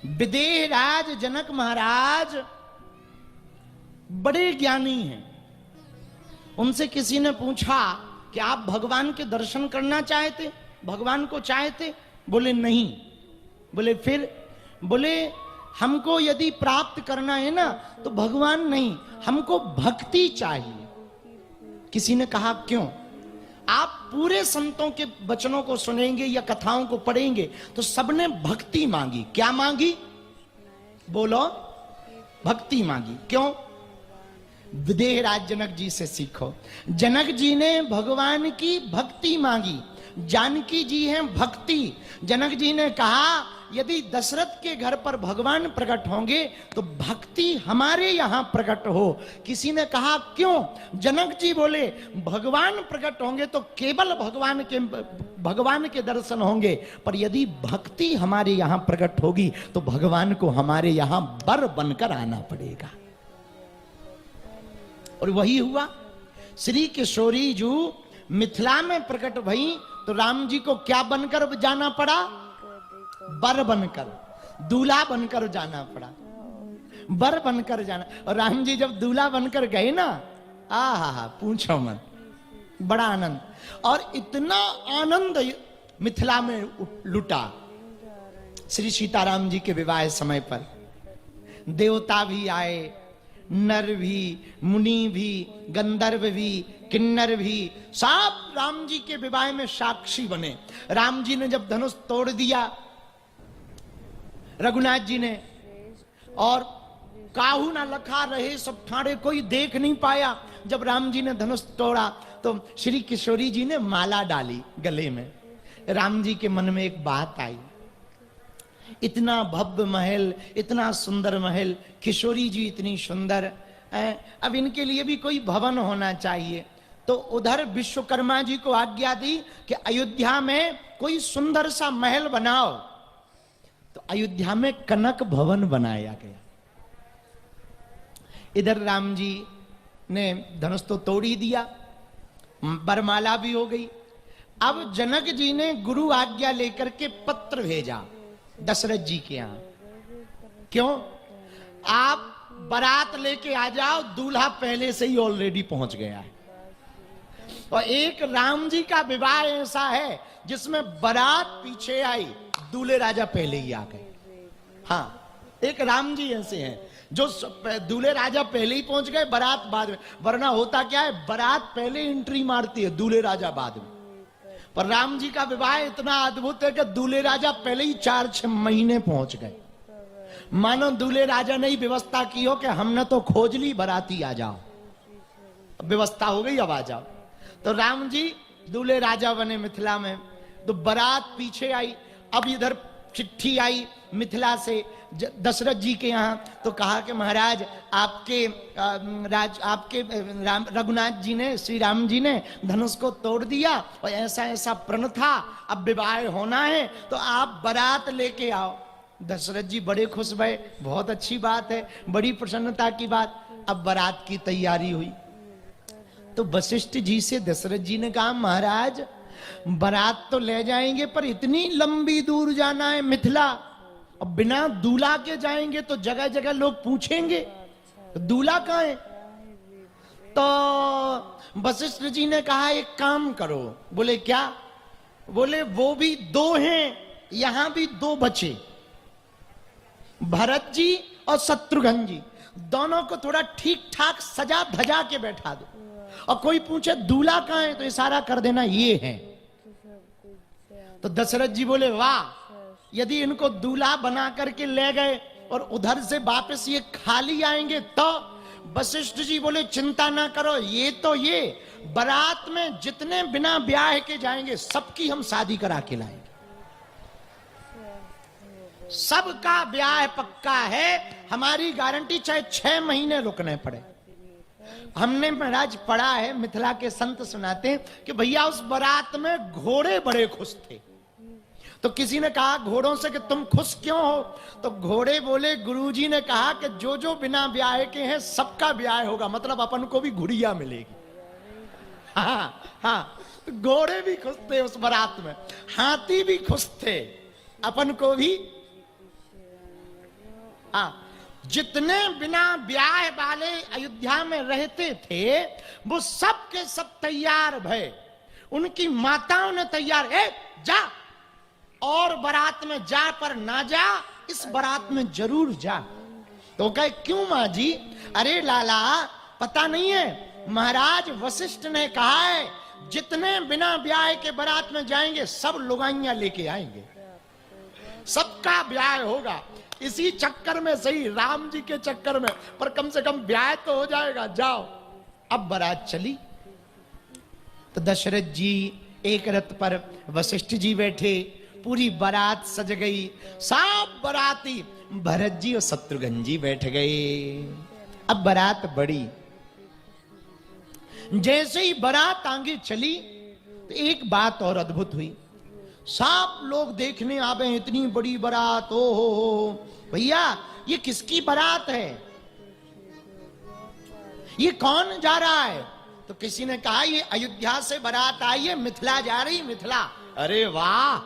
विदेह राज जनक महाराज बड़े ज्ञानी हैं। उनसे किसी ने पूछा कि आप भगवान के दर्शन करना चाहते, भगवान को चाहते? बोले नहीं। बोले फिर? बोले हमको यदि प्राप्त करना है ना तो भगवान नहीं, हमको भक्ति चाहिए। किसी ने कहा क्यों? आप पूरे संतों के वचनों को सुनेंगे या कथाओं को पढ़ेंगे तो सबने भक्ति मांगी। क्या मांगी? बोलो, भक्ति मांगी। क्यों? विदेहराज जनक जी से सीखो। जनक जी ने भगवान की भक्ति मांगी, जानकी जी हैं भक्ति। जनक जी ने कहा यदि दशरथ के घर पर भगवान प्रकट होंगे तो भक्ति हमारे यहां प्रकट हो। किसी ने कहा क्यों? जनक जी बोले भगवान प्रकट होंगे तो केवल भगवान के दर्शन होंगे, पर यदि भक्ति हमारे यहां प्रकट होगी तो भगवान को हमारे यहां बर बनकर आना पड़ेगा। और वही हुआ। श्री किशोरी जो मिथिला में प्रकट भई तो राम जी को क्या बनकर जाना पड़ा? बर बनकर, दूल्हा बनकर जाना पड़ा। बर बनकर जाना। और राम जी जब दूल्हा बनकर गए ना, आहा पूछो मत, बड़ा आनंद। और इतना आनंद मिथिला में लुटा श्री सीताराम जी के विवाह समय पर। देवता भी आए, नर भी, मुनि भी, गंधर्व भी, किन्नर भी, सब राम जी के विवाह में साक्षी बने। राम जी ने जब धनुष तोड़ दिया रघुनाथ जी ने, और काहू ना लखा रहे सब ठाड़े, कोई देख नहीं पाया। जब राम जी ने धनुष तोड़ा तो श्री किशोरी जी ने माला डाली गले में। राम जी के मन में एक बात आई, इतना भव्य महल, इतना सुंदर महल, किशोरी जी इतनी सुंदर, अब इनके लिए भी कोई भवन होना चाहिए। तो उधर विश्वकर्मा जी को आज्ञा दी कि अयोध्या में कोई सुंदर सा महल बनाओ। तो अयोध्या में कनक भवन बनाया गया। इधर राम जी ने धनुष तो तोड़ ही दिया, बरमाला भी हो गई। अब जनक जी ने गुरु आज्ञा लेकर के पत्र भेजा दशरथ जी के यहां। क्यों? आप बारात लेके आ जाओ, दूल्हा पहले से ही ऑलरेडी पहुंच गया है। और एक राम जी का विवाह ऐसा है जिसमें बारात पीछे आई, दूल्हे राजा पहले ही आ गए। हाँ, एक राम जी ऐसे हैं जो दूल्हे राजा पहले ही पहुंच गए, बारात बाद में। वरना होता क्या है, बारात पहले एंट्री मारती है, दूल्हे राजा बाद में। पर राम जी का विवाह इतना अद्भुत है कि दूल्हे राजा पहले ही 4-6 महीने पहुंच गए। मानो दूल्हे राजा ने ही व्यवस्था की हो कि हमने तो खोज ली, बाराती आ जाओ, व्यवस्था हो गई, अब आ जाओ। तो राम जी दूल्हे राजा बने मिथिला में। तो बारात पीछे आई। अब इधर चिट्ठी आई मिथिला से दशरथ जी के यहाँ, तो कहा कि महाराज आपके रघुनाथ जी ने, श्री राम जी ने धनुष को तोड़ दिया और ऐसा ऐसा प्रण था, अब विवाह होना है तो आप बारात लेके आओ। दशरथ जी बड़े खुश भये, बहुत अच्छी बात है, बड़ी प्रसन्नता की बात। अब बारात की तैयारी हुई तो वशिष्ठ जी से दशरथ जी ने कहा महाराज बारात तो ले जाएंगे पर इतनी लंबी दूर जाना है मिथिला, और बिना दूल्हा के जाएंगे तो जगह जगह लोग पूछेंगे दूल्हा कहाँ है। तो वशिष्ठ जी ने कहा एक काम करो। बोले क्या? बोले वो भी 2 हैं, यहां भी 2 बचे, भरत जी और शत्रुघ्न जी, दोनों को थोड़ा ठीक ठाक सजा धजा के बैठा दो, और कोई पूछे दूल्हा कहाँ है तो इशारा कर देना ये है। तो दशरथ जी बोले वाह, यदि इनको दूल्हा बना करके ले गए और उधर से वापस ये खाली आएंगे तो। वशिष्ठ जी बोले चिंता ना करो, ये बारात में जितने बिना ब्याह के जाएंगे सबकी हम शादी करा के लाएंगे, सबका ब्याह पक्का है, हमारी गारंटी, चाहे 6 महीने रुकने पड़े। हमने महाराज पढ़ा है, मिथिला के संत सुनाते हैं कि भैया उस बारात में घोड़े बड़े खुश थे। तो किसी ने कहा घोड़ों से कि तुम खुश क्यों हो? तो घोड़े बोले गुरुजी ने कहा कि जो जो बिना ब्याह के हैं सबका ब्याह होगा, मतलब अपन को भी गुड़िया मिलेगी। हाँ हाँ, तो घोड़े भी खुश थे उस बारात में, हाथी भी खुश थे, अपन को भी हाँ, जितने बिना ब्याह वाले अयोध्या में रहते थे वो सब के सब तैयार भय। उनकी माताओं ने तैयार, ए जा, और बारात में जा पर ना जा, इस बारात में जरूर जा। तो कहे क्यों मां जी? अरे लाला पता नहीं है, महाराज वशिष्ठ ने कहा है जितने बिना ब्याह के बारात में जाएंगे सब लुगाइयां लेके आएंगे, सबका ब्याह होगा। इसी चक्कर में सही, राम जी के चक्कर में, पर कम से कम ब्याह तो हो जाएगा, जाओ। अब बारात चली तो दशरथ जी एक रथ पर, वशिष्ठ जी बैठे, पूरी बारात सज गई, सब बाराती भरत जी और शत्रुघ्न जी बैठ गए। अब बारात बढ़ी, जैसे ही बारात आगे चली तो एक बात और अद्भुत हुई। सब लोग देखने आ गए, इतनी बड़ी बारात, ओ हो भैया ये किसकी बारात है, ये कौन जा रहा है? तो किसी ने कहा ये अयोध्या से बारात आई है, मिथिला जा रही, मिथिला। अरे वाह,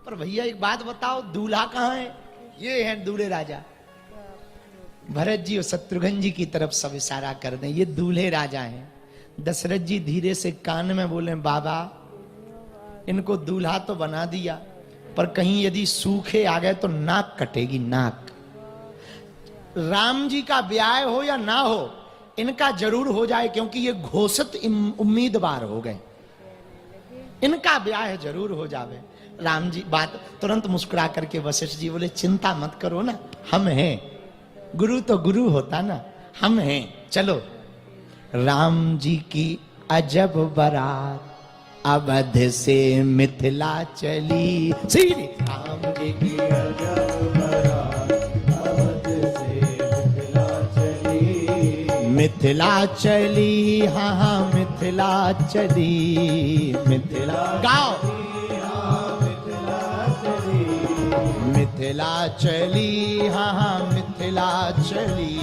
पर भैया एक बात बताओ, दूल्हा कहां है? ये है दूल्हे राजा। भरत जी और शत्रुघ्न जी की तरफ सब इशारा कर दें, ये दूल्हे राजा हैं। दशरथ जी धीरे से कान में बोले, बाबा इनको दूल्हा तो बना दिया, पर कहीं यदि सूखे आ गए तो नाक कटेगी, नाक। राम जी का ब्याह हो या ना हो, इनका जरूर हो जाए, क्योंकि ये घोषित उम्मीदवार हो गए, इनका ब्याह जरूर हो जावे। राम जी बात तुरंत मुस्कुरा करके वशिष्ठ जी बोले, चिंता मत करो ना, हम हैं, गुरु तो गुरु होता ना, हम हैं, चलो। राम जी की अजब बारात अवध से मिथिला चली, श्री राम जी की अजब बारात अवध से मिथिला चली, मिथिला चली, हाँ हाँ मिथिला चली, मिथिला गाओ, मिथिला चली, हाँ हाँ मिथिला चली,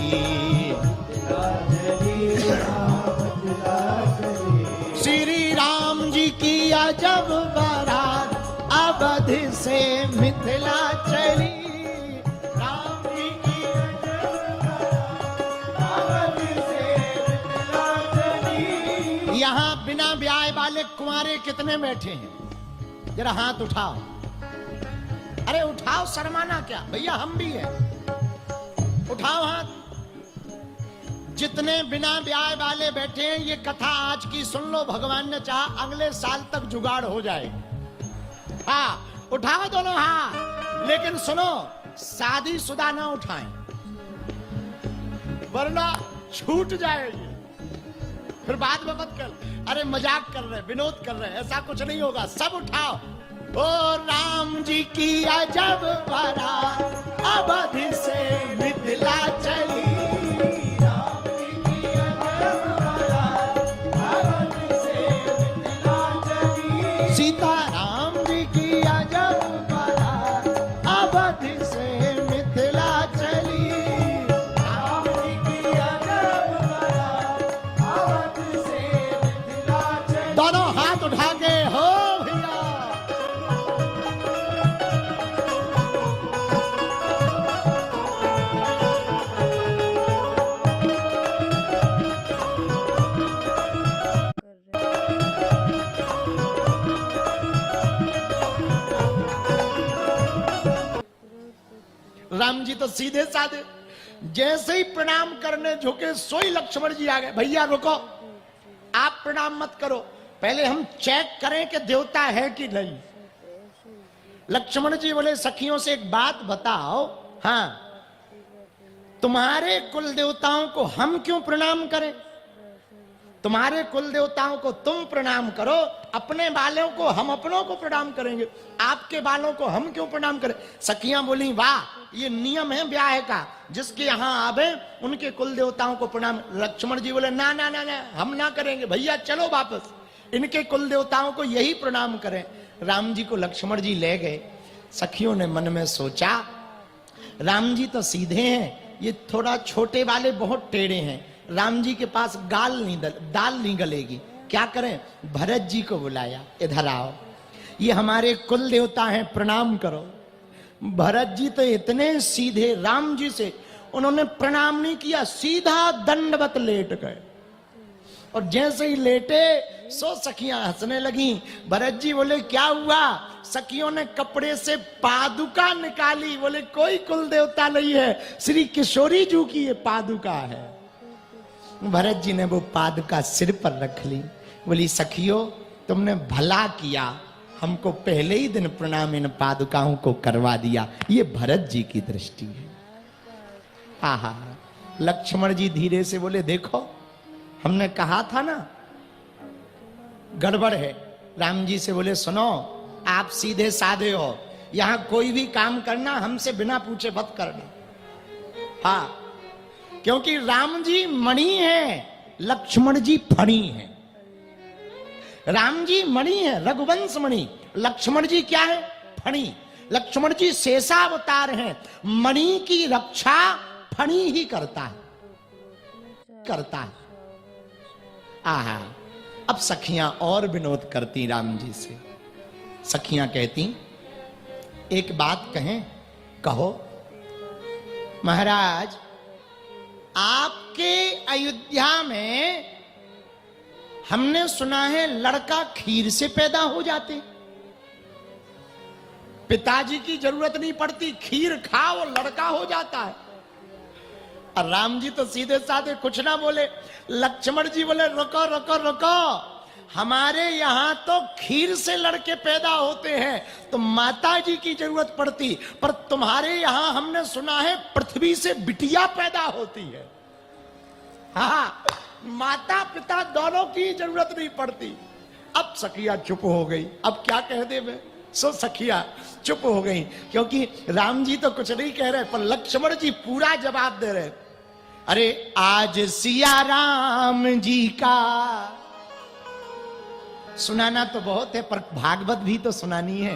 श्री राम जी की अजब बारात अवध से मिथिला चली, राम जी की अजब बारात अवध से मिथिला चली। यहाँ बिना ब्याह वाले कुंवारे कितने बैठे हैं? जरा हाथ उठाओ। अरे उठाओ, शर्माना क्या भैया, हम भी हैं, उठाओ हाथ। जितने बिना ब्याह वाले बैठे हैं, ये कथा आज की सुन लो, भगवान ने चाहा अगले साल तक जुगाड़ हो जाए। हाँ उठाओ दोनों हाथ, लेकिन सुनो, शादीशुदा ना उठाएं, वरना छूट जाएगी, फिर बाद में मत कर, अरे मजाक कर रहे, विनोद कर रहे, ऐसा कुछ नहीं होगा, सब उठाओ। ओ राम जी की अजब बारात अवध से मिथिला चली, राम जी की अजब बारात अवध से मिथिला चली, सीता राम जी की अजब बारात अवध से मिथिला चली, राम जी की अजब बारात अवध से मिथिला चली। दोनों हाथ उठा के हो भैया। राम जी तो सीधे साधे, जैसे ही प्रणाम करने झुके सोई लक्ष्मण जी आ गए। भैया रुको, आप प्रणाम मत करो, पहले हम चेक करें कि देवता है कि नहीं। लक्ष्मण जी बोले, सखियों से एक बात बताओ, हाँ तुम्हारे कुल देवताओं को हम क्यों प्रणाम करें? तुम्हारे कुल देवताओं को तुम प्रणाम करो, अपने बालों को हम अपनों को प्रणाम करेंगे, आपके बालों को हम क्यों प्रणाम करें? सखियां बोली, वाह ये नियम है ब्याह का, जिसके यहाँ आवे उनके कुल देवताओं को प्रणाम। लक्ष्मण जी बोले, ना ना ना ना हम ना करेंगे, भैया चलो वापस, इनके कुल देवताओं को यही प्रणाम करें। राम जी को लक्ष्मण जी ले गए। सखियों ने मन में सोचा, राम जी तो सीधे हैं, ये थोड़ा छोटे वाले बहुत टेढ़े हैं, राम जी के पास दाल नहीं गलेगी, क्या करें? भरत जी को बुलाया, इधर आओ, ये हमारे कुल देवता हैं, प्रणाम करो। भरत जी तो इतने सीधे राम जी से, उन्होंने प्रणाम नहीं किया, सीधा दंडवत लेट गए। और जैसे ही लेटे सो सखियां हंसने लगी। भरत जी बोले क्या हुआ? सखियों ने कपड़े से पादुका निकाली, बोले कोई कुल देवता नहीं है, श्री किशोरी जी की ये पादुका है। भरत जी ने वो पादुका सिर पर रख ली, बोली सखियों तुमने भला किया, हमको पहले ही दिन प्रणाम इन पादुकाओं को करवा दिया। ये भरत जी की दृष्टि है। आहा, लक्ष्मण जी धीरे से बोले देखो हमने कहा था ना गड़बड़ है। राम जी से बोले सुनो आप सीधे साधे हो, यहां कोई भी काम करना हमसे बिना पूछे मत करना। हाँ, क्योंकि राम जी मणि है, लक्ष्मण जी फणी है। राम जी मणि है, रघुवंश मणि। लक्ष्मण जी क्या है? फणी। लक्ष्मण जी शेषावतार हैं। मणि की रक्षा फणी ही करता है। आहा, अब सखियां और विनोद करती राम जी से। सखियां कहती एक बात कहें? कहो। महाराज आपके अयोध्या में हमने सुना है लड़का खीर से पैदा हो जाते, पिताजी की जरूरत नहीं पड़ती, खीर खाओ लड़का हो जाता है। और राम जी तो सीधे साधे कुछ ना बोले। लक्ष्मण जी बोले रुको रुको रुको, हमारे यहां तो खीर से लड़के पैदा होते हैं तो माता जी की जरूरत पड़ती, पर तुम्हारे यहां हमने सुना है पृथ्वी से बिटिया पैदा होती है। हाँ, माता पिता दोनों की जरूरत नहीं पड़ती। अब सखिया चुप हो गई, अब क्या कह दे मैं। सो सखिया चुप हो गई, क्योंकि राम जी तो कुछ नहीं कह रहे, पर लक्ष्मण जी पूरा जवाब दे रहे। अरे आज सिया राम जी का सुनाना तो बहुत है, पर भागवत भी तो सुनानी है।